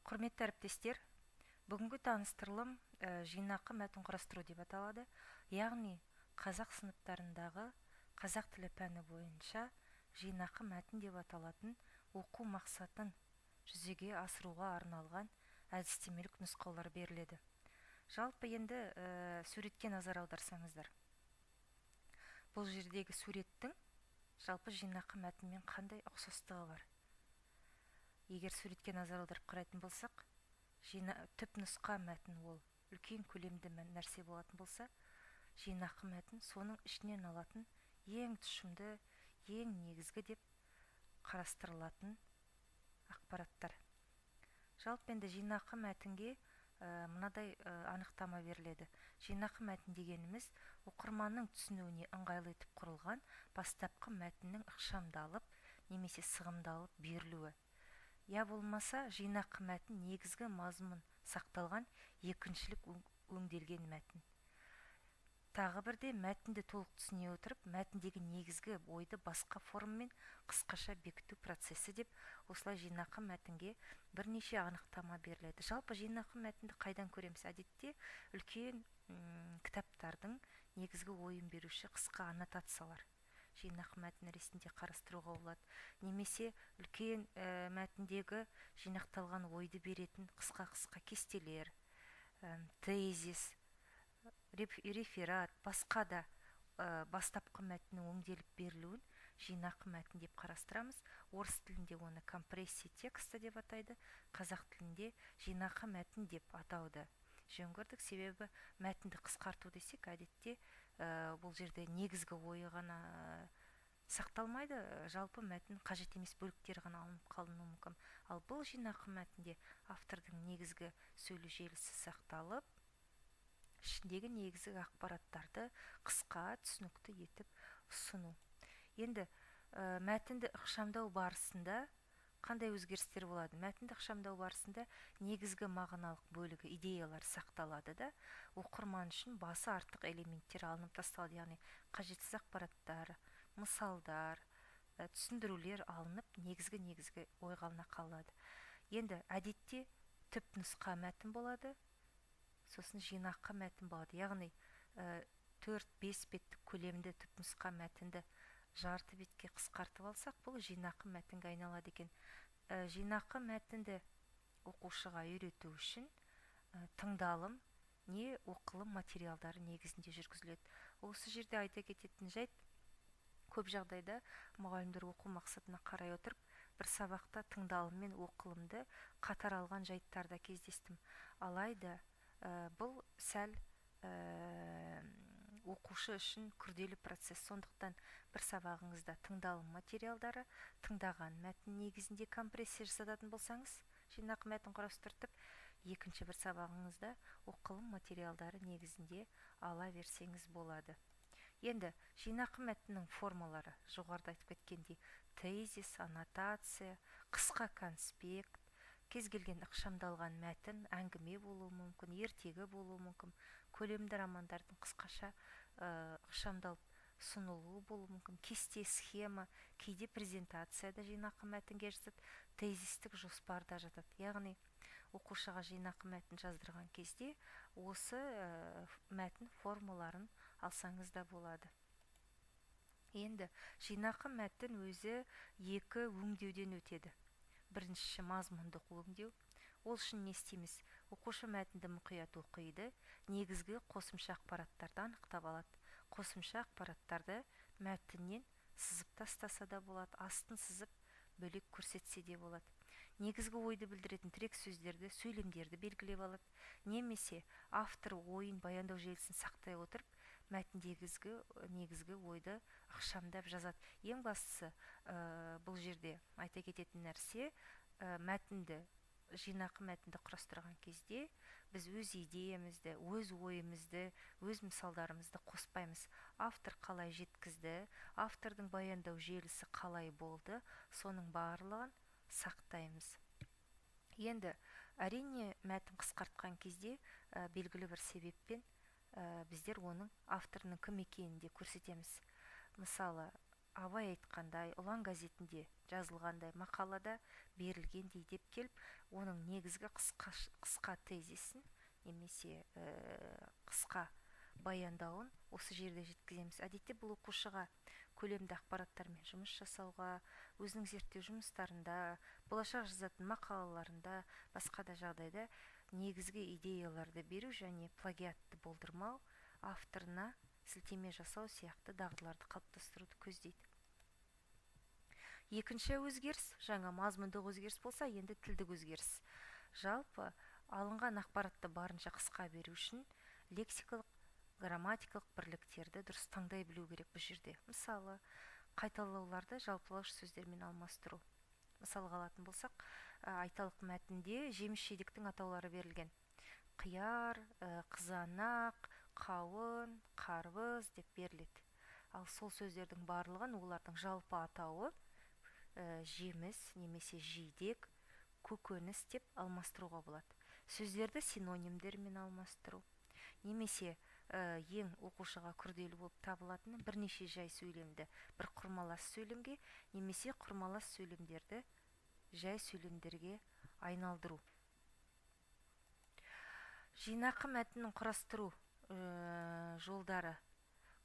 Құрметті әріптестер, бүгінгі таныстырылым жинақы мәтін құрастыру деп аталады. Яғни қазақ сыныптарындағы қазақ тілі пәні бойынша жинақы мәтін деп аталатын оқу мақсатын жүзеге асыруға арналған әдістемелік нұсқаулар беріледі. Жалпы енді суретке назар аударсаңыздар, бұл жердегі суреттің жалпы жинақы мәтінмен қандай ұқсастығы бар? Егер суретке назар аударып қарайтын болсақ, түп нұсқа мәтін ол үлкен көлемді нәрсе болатын болса, жинақы мәтін соның ішінен алатын ең тұшымды, ең негізгі деп қарастырылатын ақпараттар. Жалпы енді жинақы мәтінге мынадай анықтама беріледі. Жинақы мәтін дегеніміз оқырманның түсінуіне ыңғайлы етіп құрылған бастапқы мәтіннің ықшамдалып немесе сығымдалып берілуі. Я болмаса жинақы мәтін негізгі мазмұн сақталған екіншілік өңделген мәтін. Тағы бірде мәтінді толық түсіне отырып, мәтіндегі негізгі ойды басқа формамен қысқаша бекіту процесі деп осылай жинақы мәтінге бірнеше анықтама беріледі. Жалпы жинақы мәтінді қайдан көреміз? Әдетте үлкен кітаптардың негізгі ойын беруші қысқа аннотациялар жинақы мәтін ретінде қарастыруға болады. Немесе үлкен мәтіндегі жинақталған ойды беретін қысқа кестелер, тезис, реферат, басқа да бастапқы мәтіннің өңделіп берілуін жинақы мәтін деп қарастырамыз. Орыс тілінде оны компрессия тексті деп атайды, қазақ тілінде жинақы мәтін деп атауды жөн көрдік. Себебі мәтінді қысқарту десек, әдетте бұл жерде негізгі ойы ғана сақталмайды, жалпы мәтін қажет емес бөліктер ғана алынып қалынуы мүмкін. Ал бұл жинақы мәтінде автордың негізгі сөйлеу желісі сақталып, ішіндегі негізгі ақпараттарды қысқа, түсінікті етіп ұсыну. Енді мәтінді ықшамдау барысында қандай өзгерістер болады? Мәтінді ықшамдау барысында негізгі мағыналық бөлігі, идеялар сақталады да, оқырман үшін басы артық элементтер алынып тасталады. Яғни қажетсіз ақпараттар, мысалдар, түсіндірулер алынып, негізгі ойға алына қалады. Енді әдетте түп нұсқа мәтін болады, сосын жинақы мәтін болады. Яғни 4-5 беттік көлемді түп нұсқа мәтінді жарты бетке қысқартып алсақ, бұл жинақы мәтінге айналады екен. Жинақы мәтінді оқушыға үйрету үшін тыңдалым не оқылым материалдары негізінде жүргізіледі. Осы жерде айта кететін жайт, көп жағдайда мұғалімдер оқу мақсатына қарай отырып, бір сабақта тыңдалым мен оқылымды қатар алған жайттарда кездестім. Алайда бұл сәл оқушы үшін күрделі процесс. Сондықтан бір сабағыңызда тыңдалым материалдары, тыңдаған мәтін негізінде компрессия жасататын болсаңыз, жинақы мәтін құрастыртып, екінші бір сабағыңызда оқылым материалдары негізінде ала берсеңіз болады. Енді жинақы мәтіннің формалары жоғарыда айтып кеткендей, тезис, аннотация, қысқа конспект, кез келген ықшамдалған мәтін, әңгіме болуы мүмкін, ертегі болуы мүмкін, көлемді романдардың қысқаша ықшамдалып ұсынылуы болуы мүмкін, кесте, схема, кейде презентацияда жинақы мәтінге жатады, тезистік жоспарда жатады. Яғни оқушыға жинақы мәтін жаздырған кезде осы мәтін формаларын алсаңыз да болады. Енді жинақы мәтін өзі екі өңдеуден өтеді. Біріншісі мазмұндық өңдеу. Ол үшін не істейміз? Оқушы мәтінді мұқият оқиды, негізгі қосымша ақпараттарды анықтап алады. Қосымша ақпараттарды мәтіннен сызып тастаса да болады, астын сызып бөлек көрсетсе де болады. Негізгі ойды білдіретін тірек сөздерді, сөйлемдерді белгілеп алады. Немесе автор ойын баяндау желісін сақтай отырып, мәтіндегі негізгі ойды ықшамдап жазады. Ең бастысы бұл жерде айта кететін нәрсе, жинақы мәтінді құрастырған кезде біз өз идеямызды, өз ойымызды, өз мысалдарымызды қоспаймыз. Автор қалай жеткізді, автордың баяндау желісі қалай болды, соның барлығын сақтаймыз. Енді әрине мәтін қысқартқан кезде белгілі бір себеппен біздер оның авторының кім екенін де көрсетеміз. Мысалы, абай айтқандай ұлан газетінде жазылғандай мақалада берілгендей деп келіп оның негізгі қысқа тезисін немесе қысқа баяндауын осы жерде жеткіземіз. Әдетте бұл оқушыға көлемді ақпараттармен жұмыс жасауға, өзінің зерттеу жұмыстарында, болашақ жазатын мақалаларында, басқа да жағдайда негізгі идеяларды беру және плагиатты болдырмау, авторына сілтеме жасау сияқты дағдыларды қалыптастыруды көздейді. Екінші өзгеріс, жаңа мазмұндық өзгеріс болса, енді тілдік өзгеріс. Жалпы алынған ақпаратты барынша қысқа беру үшін лексикалық, грамматикалық бірліктерді дұрыс таңдай білу керек бұл жерде. Мысалы, қайталауларды жалпылауыш сөздермен алмастыру. Мысалға алатын болсақ, айталық мәтінде жеміс-жидектің атаулары берілген. Қияр, қызанақ, қауын, қарбыз деп беріледі. Ал сол сөздердің барлығын олардың жалпы атауы жеміс немесе жидек, көкөніс деп алмастыруға болады. Сөздерді синонимдермен алмастыру. Немесе ең оқушыға күрделі болып табылатыны бірнеше жай сөйлемді бір құрмалас сөйлемге немесе құрмалас сөйлемдерді жай сөйлемдерге айналдыру. Жинақы мәтіннің құрастыру жолдары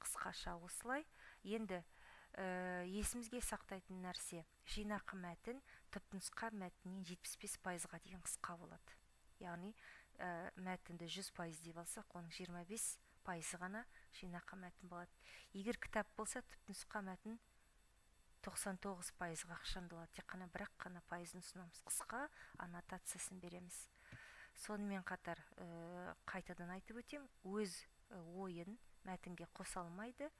қысқаша осылай. Енді есімізге сақтайтын нәрсе, жинақы мәтін түпнұсқа мәтіннен 75%-ға дейін қысқа болады. Яғни мәтінді 100% деп алсақ, оның 25% ғана жинақы мәтін болады. Егер кітап болса, түпнұсқа мәтін 99%-ға ықшамдалады. Тек қана бірақ қана пайызын ұсынамыз. Қысқа аннотациясын береміз. Сонымен қатар қайтадан айтып өтем, өз ойын мәтінге қоса алмайды.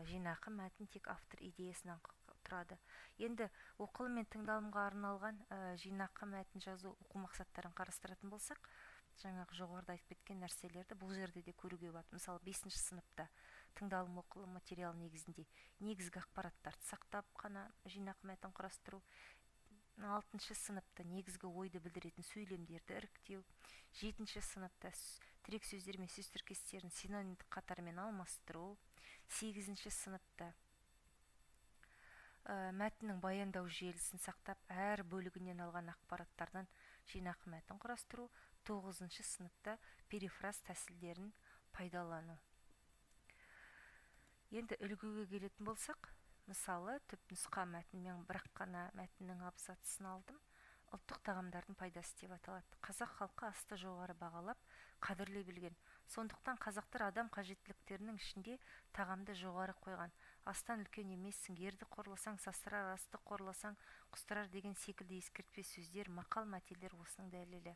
Жинақы мәтін тек автор идеясынан тұрады. Енді оқылым мен тыңдалымға арналған жинақы мәтін жазу оқу мақсаттарын қарастыратын болсақ, жаңағы жоғарыда айтып кеткен нәрселерді бұл жерде де көруге болады. Мысалы, 5-ші сыныпта тыңдалым оқылым материал негізінде негізгі ақпараттарды сақтап қана жинақы мәтін құрастыру. 6-ші сыныпта негізгі ойды білдіретін сөйлемдерді іріктеу. 7-ші сыныпта тірек сөздер мен сөз тіркестерін синонимдік қатармен алмастыру. 8-ші сыныпта мәтіннің баяндау желісін сақтап, әр бөлігінен алған ақпараттардан жинақы мәтін құрастыру. 9-ші сыныпта перифраз тәсілдерін пайдалану. Енді үлгіге келетін болсақ, мысалы, түпнұсқа мәтінмен бірақ қана мәтіннің абзацын алдым. Ұлттық тағамдардың пайдасы деп аталады. Қазақ халқы асты жоғары бағалап, қадірлей білген. Сондықтан қазақтар адам қажеттіліктерінің ішінде тағамды жоғары қойған. Астан үлкен емессің, ерді қорласаң, састырар, асты қорласаң, құстырар деген секілді ескертпе сөздер, мақал-мәтелдер осының дәлелі.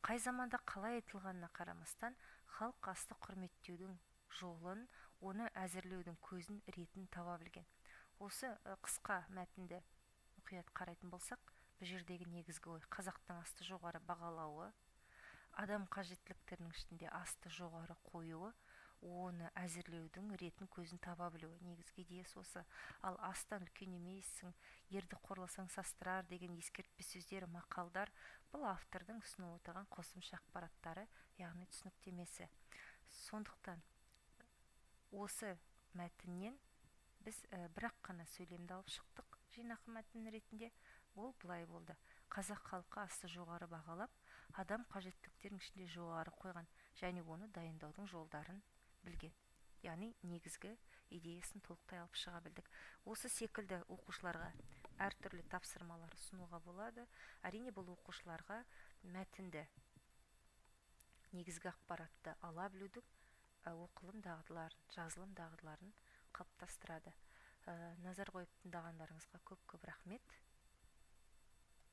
Қай заманда қалай айтылғанына қарамастан, халық асты құрметтеудің жолын, оны әзірлеудің көзін, ретін таба білген. Осы қысқа мәтінді мұқият қарайтын болсақ, бұл жердегі негізгі ой қазақтың асты жоғары бағалауы, адам қажеттіліктерінің ішінде асты жоғары қоюы, оны әзірлеудің ретін көзін таба білуі. Негізгі идеясы осы. Ал астан үлкен емессің, ерді қорласаң састырар деген ескертпе сөздер, мақалдар бұл автордың ұсынып отырған қосымша ақпараттары, яғни түсініктемесі. Сондықтан осы мәтіннен біз бірақ қана сөйлемді алып шықтық жинақы мәтін ретінде. Ол былай болды. Қазақ халқы асты жоғары бағалап, адам қажеттіліктерінің ішінде жоғары қойған және оны дайындаудың жолдарын білген. Яғни негізгі идеясын толықтай алып шыға білдік. Осы секілді оқушыларға әртүрлі тапсырмалар ұсынуға болады. Әрине бұл оқушыларға мәтінді, негізгі ақпаратты ала білудің оқылым дағдыларын, жазылым дағдыларын қалыптастырады. Назар қойып тыңдағандарыңызға көп рахмет.